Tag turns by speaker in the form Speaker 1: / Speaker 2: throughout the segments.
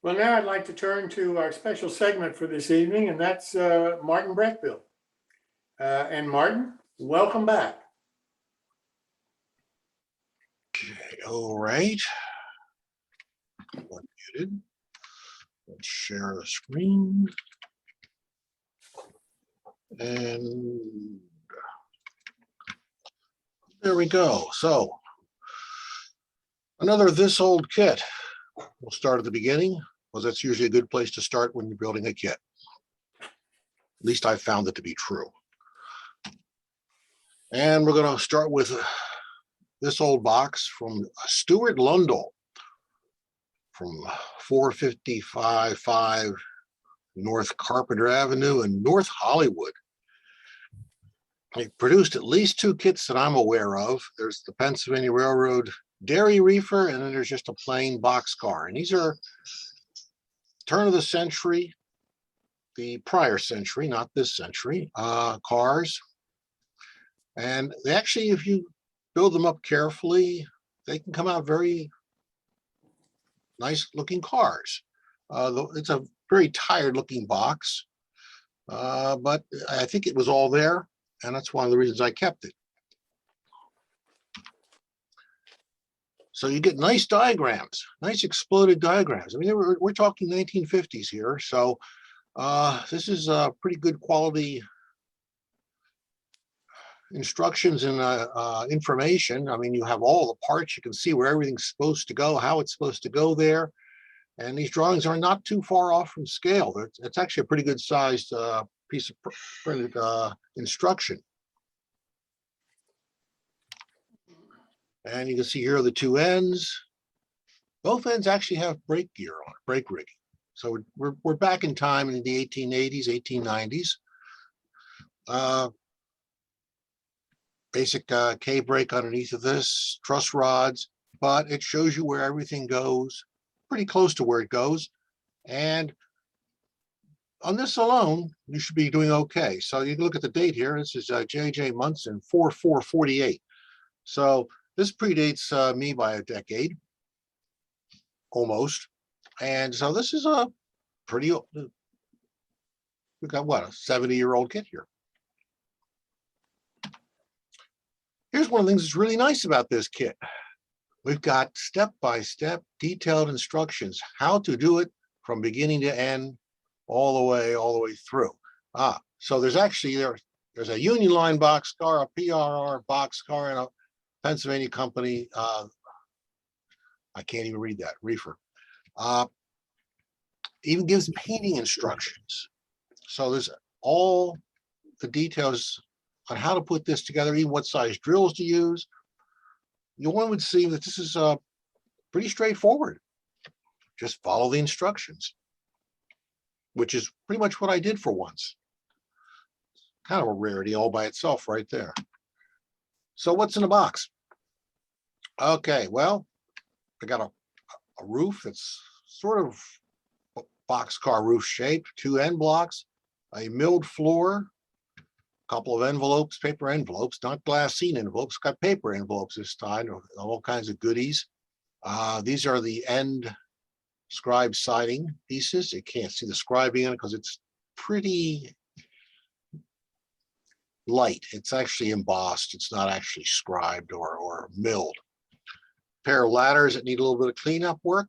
Speaker 1: Well, now I'd like to turn to our special segment for this evening, and that's Martin Breckville. And Martin, welcome back.
Speaker 2: Okay, all right. Unmuted. Let's share the screen. And there we go. So another this old kit. We'll start at the beginning, because that's usually a good place to start when you're building a kit. At least I found it to be true. And we're going to start with this old box from Stewart Lundahl from 455 North Carpenter Avenue in North Hollywood. They produced at least 2 kits that I'm aware of. There's the Pennsylvania Railroad Dairy Reefer, and then there's just a plain boxcar. And these are turn of the century, the prior century, not this century, cars. And they actually, if you build them up carefully, they can come out very nice looking cars. It's a very tired looking box, but I think it was all there, and that's one of the reasons I kept it. So you get nice diagrams, nice exploded diagrams. I mean, we're talking 1950s here, so this is a pretty good quality instructions and information. I mean, you have all the parts, you can see where everything's supposed to go, how it's supposed to go there. And these drawings are not too far off from scale. It's actually a pretty good sized piece of printed instruction. And you can see here are the 2 ends. Both ends actually have brake gear on it, brake rigging. So we're back in time in the 1880s, 1890s. Basic K-brake underneath of this, truss rods, but it shows you where everything goes, pretty close to where it goes. And on this alone, you should be doing okay. So you can look at the date here. This is J.J. Munson, 4448. So this predates me by a decade, almost. And so this is a pretty, we've got what, a 70-year-old kit here. Here's one of the things that's really nice about this kit. We've got step-by-step detailed instructions, how to do it from beginning to end, all the way through. So there's actually, there's a Union Line boxcar, a PRR boxcar, and a Pennsylvania company, I can't even read that, reefer. Even gives painting instructions. So there's all the details on how to put this together, even what size drills to use. One would see that this is pretty straightforward. Just follow the instructions, which is pretty much what I did for once. Kind of a rarity all by itself right there. So what's in the box? Okay, well, I got a roof that's sort of boxcar roof shape, 2 end blocks, a milled floor, couple of envelopes, paper envelopes, not glassine envelopes, got paper envelopes this time, all kinds of goodies. These are the end scribe siding pieces. You can't see the scribing in it because it's pretty light. It's actually embossed. It's not actually scribed or milled. Pair of ladders that need a little bit of cleanup work.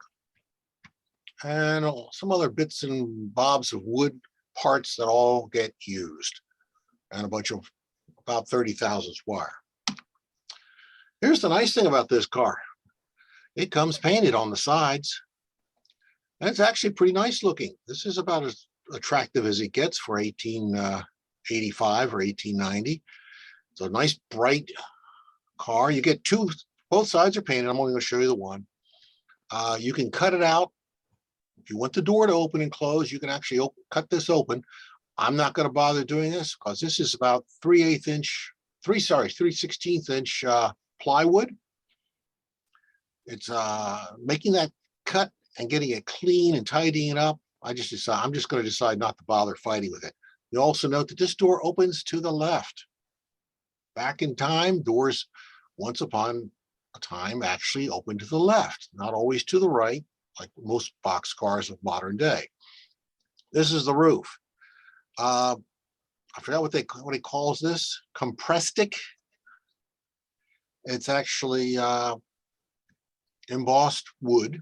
Speaker 2: And some other bits and bobs of wood parts that all get used. And a bunch of about 30 thousandths wire. Here's the nice thing about this car. It comes painted on the sides. And it's actually pretty nice looking. This is about as attractive as it gets for 1885 or 1890. It's a nice bright car. You get 2, both sides are painted. I'm only going to show you the one. You can cut it out. If you want the door to open and close, you can actually cut this open. I'm not going to bother doing this because this is about 3/16 inch plywood. It's making that cut and getting it clean and tidying it up. I'm just going to decide not to bother fighting with it. You also note that this door opens to the left. Back in time, doors once upon a time actually opened to the left, not always to the right, like most box cars of modern day. This is the roof. I forgot what he calls this, comprestic. It's actually embossed wood.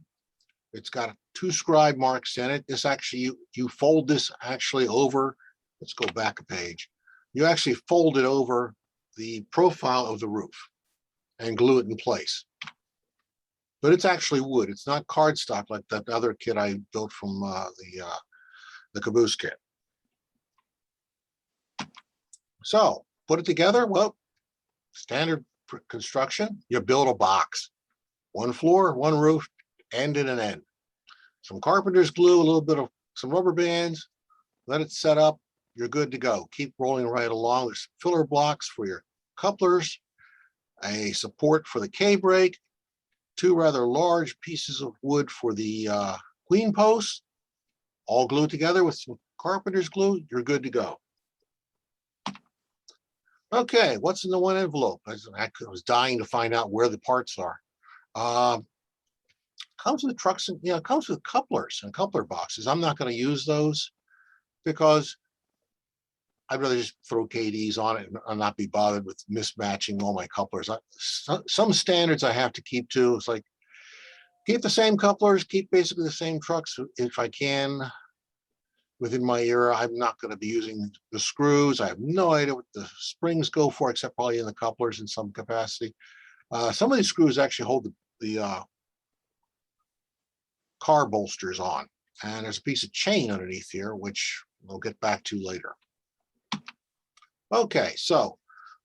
Speaker 2: It's got 2 scribe marks in it. This actually, you fold this actually over. Let's go back a page. You actually fold it over the profile of the roof and glue it in place. But it's actually wood. It's not cardstock like that other kit I built from the caboose kit. So put it together. Well, standard construction. You build a box, 1 floor, 1 roof, end in an end. Some carpenter's glue, a little bit of some rubber bands. Let it set up. You're good to go. Keep rolling right along. There's filler blocks for your couplers, a support for the K-brake, 2 rather large pieces of wood for the queen posts, all glued together with some carpenter's glue. You're good to go. Okay, what's in the one envelope? I was dying to find out where the parts are. Comes with trucks and it comes with couplers and coupler boxes. I'm not going to use those because I'd rather just throw KDs on it and not be bothered with mismatching all my couplers. Some standards I have to keep to. It's like keep the same couplers, keep basically the same trucks if I can. Within my era, I'm not going to be using the screws. I have no idea what the springs go for, except probably in the couplers in some capacity. Some of these screws actually hold the car bolsters on. And there's a piece of chain underneath here, which we'll get back to later. Okay, so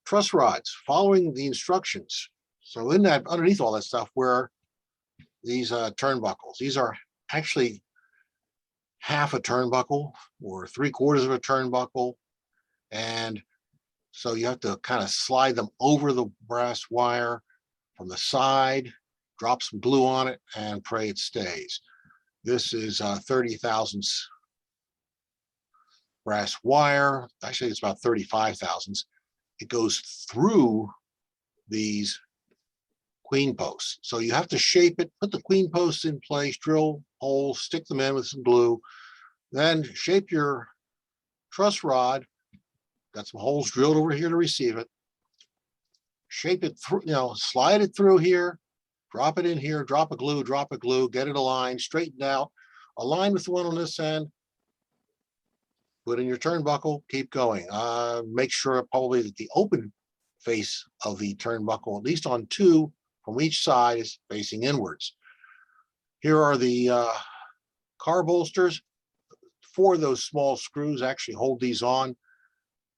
Speaker 2: truss rods, following the instructions. So in that, underneath all that stuff, were these turnbuckles. These are actually half a turnbuckle or 3/4 of a turnbuckle. And so you have to kind of slide them over the brass wire from the side, drop some glue on it, and pray it stays. This is 30 thousandths brass wire. Actually, it's about 35 thousandths. It goes through these queen posts. So you have to shape it, put the queen posts in place, drill holes, stick them in with some glue, then shape your truss rod. Got some holes drilled over here to receive it. Shape it through, slide it through here, drop it in here, drop a glue, get it aligned, straightened out, align with the one on this end, put in your turnbuckle, keep going. Make sure probably that the open face of the turnbuckle, at least on 2 from each side, is facing inwards. Here are the car bolsters. 4 of those small screws actually hold these on.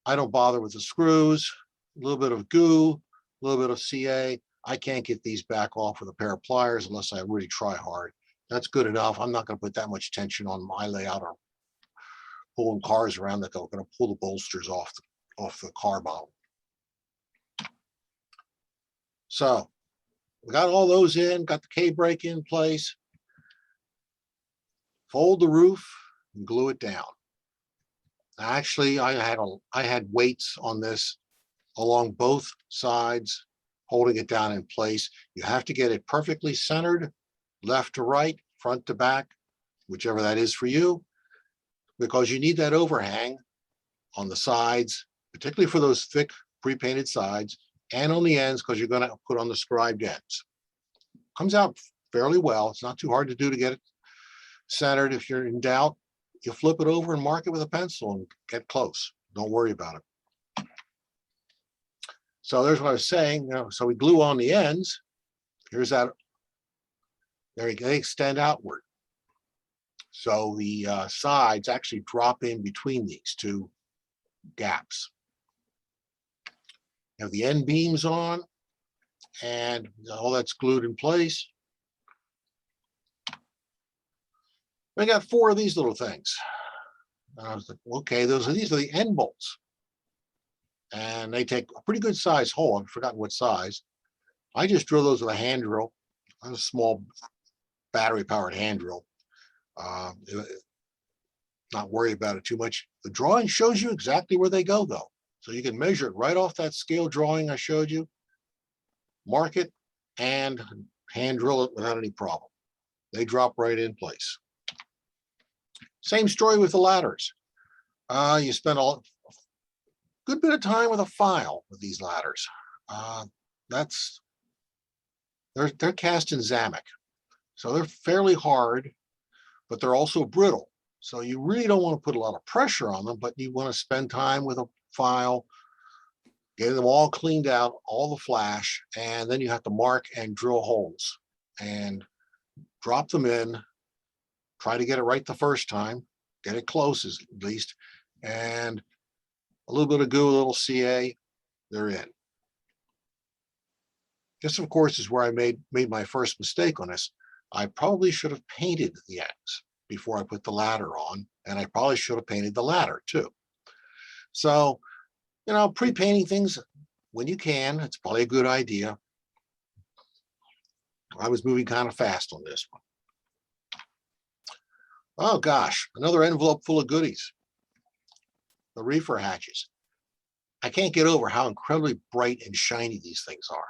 Speaker 2: I don't bother with the screws. A little bit of goo, a little bit of CA. I can't get these back off with a pair of pliers unless I really try hard. That's good enough. I'm not going to put that much tension on my layout or pulling cars around that are going to pull the bolsters off the car model. So we got all those in, got the K-brake in place. Fold the roof and glue it down. Actually, I had weights on this along both sides, holding it down in place. You have to get it perfectly centered, left to right, front to back, whichever that is for you, because you need that overhang on the sides, particularly for those thick pre-painted sides, and on the ends, because you're going to put on the scribed ends. Comes out fairly well. It's not too hard to do to get it centered. If you're in doubt, you flip it over and mark it with a pencil and get close. Don't worry about it. So there's what I was saying. So we glue on the ends. Here's that. There you go. They extend outward. So the sides actually drop in between these 2 gaps. You have the end beams on, and all that's glued in place. I got 4 of these little things. And I was like, okay, these are the end bolts. And they take a pretty good size hole. I've forgotten what size. I just drill those with a hand drill, a small battery powered hand drill. Not worry about it too much. The drawing shows you exactly where they go though. So you can measure it right off that scale drawing I showed you, mark it, and hand drill it without any problem. they drop right in place. Same story with the ladders. You spend a good bit of time with a file with these ladders. They're cast in Zamek, so they're fairly hard, but they're also brittle. So you really don't want to put a lot of pressure on them, but you want to spend time with a file, get them all cleaned out, all the flash, and then you have to mark and drill holes and drop them in. Try to get it right the first time, get it close at least, and a little bit of glue, a little CA, they're in. This, of course, is where I made my first mistake on this. I probably should have painted the ends before I put the ladder on, and I probably should have painted the ladder too. So, pre-painting things when you can, it's probably a good idea. I was moving kind of fast on this one. Oh gosh, another envelope full of goodies. The reefer hatches. I can't get over how incredibly bright and shiny these things are.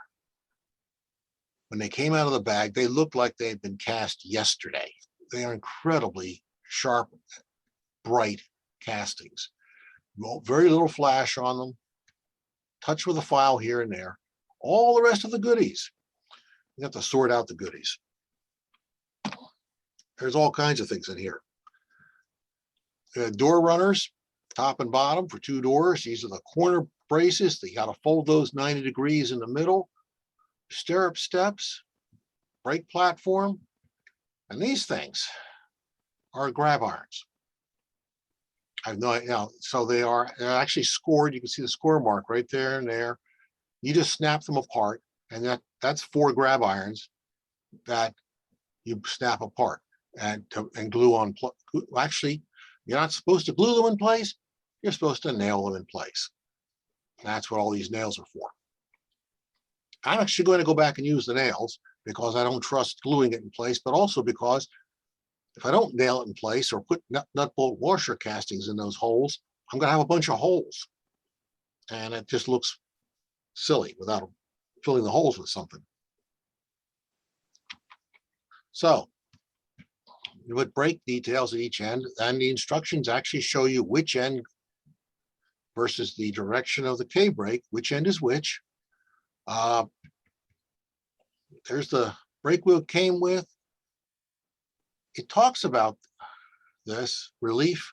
Speaker 2: When they came out of the bag, they looked like they had been cast yesterday. They are incredibly sharp, bright castings. Very little flash on them. Touch with a file here and there. All the rest of the goodies. You have to sort out the goodies. There's all kinds of things in here. Door runners, top and bottom for 2 doors. These are the corner braces. You got to fold those 90 degrees in the middle. Stirrup steps, brake platform, and these things are grab irons. I have no idea. So they're actually scored. You can see the score mark right there and there. You just snap them apart, and that's 4 grab irons that you snap apart and glue on. Actually, you're not supposed to glue them in place. You're supposed to nail them in place. That's what all these nails are for. I'm actually going to go back and use the nails because I don't trust gluing it in place, but also because if I don't nail it in place or put nut bolt washer castings in those holes, I'm going to have a bunch of holes. And it just looks silly without filling the holes with something. So you put brake details at each end, and the instructions actually show you which end versus the direction of the K-brake, which end is which. There's the brake wheel came with. It talks about this relief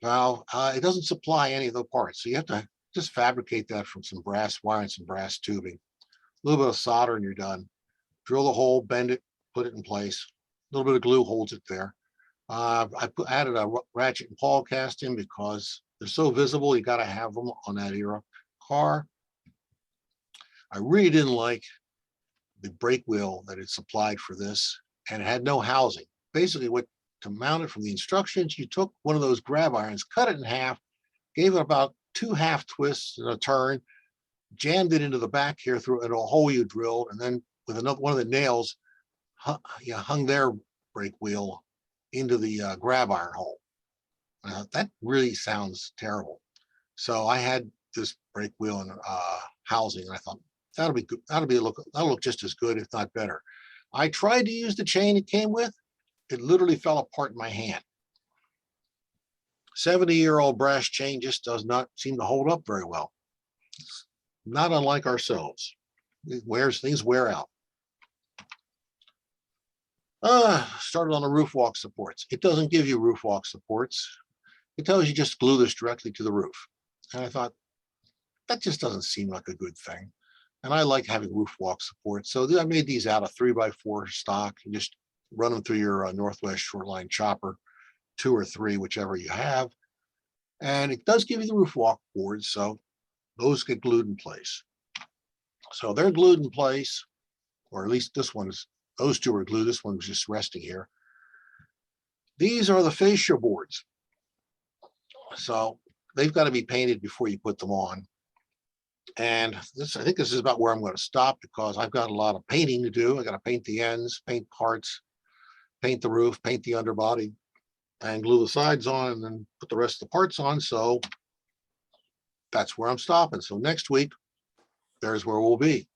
Speaker 2: valve. It doesn't supply any of the parts, so you have to just fabricate that from some brass wire and some brass tubing. A little bit of solder and you're done. Drill the hole, bend it, put it in place. A little bit of glue holds it there. I added a ratchet and pawl casting because they're so visible. You got to have them on that era car. I really didn't like the brake wheel that it supplied for this, and it had no housing. Basically, to mount it from the instructions, you took one of those grab irons, cut it in half, gave it about 2 half twists and a turn, jammed it into the back here through a hole you drilled, and then with another one of the nails, hung their brake wheel into the grab iron hole. That really sounds terrible. So I had this brake wheel and housing, and I thought that'll be good. That'll look just as good, if not better. I tried to use the chain it came with. It literally fell apart in my hand. 70-year-old brass chain just does not seem to hold up very well. It's not unlike ourselves. Things wear out. Started on the roof walk supports. It doesn't give you roof walk supports. It tells you just glue this directly to the roof. And I thought, that just doesn't seem like a good thing. And I like having roof walk support. So I made these out of 3x4 stock. You just run them through your Northwest Shoreline chopper, 2 or 3, whichever you have. And it does give you the roof walk boards. So those get glued in place. So they're glued in place, or at least those 2 are glued. This one was just resting here. These are the fascia boards. So they've got to be painted before you put them on. And I think this is about where I'm going to stop because I've got a lot of painting to do. I got to paint the ends, paint parts, paint the roof, paint the underbody, and glue the sides on, and then put the rest of the parts on. So that's where I'm stopping. So next week, there's where we'll be.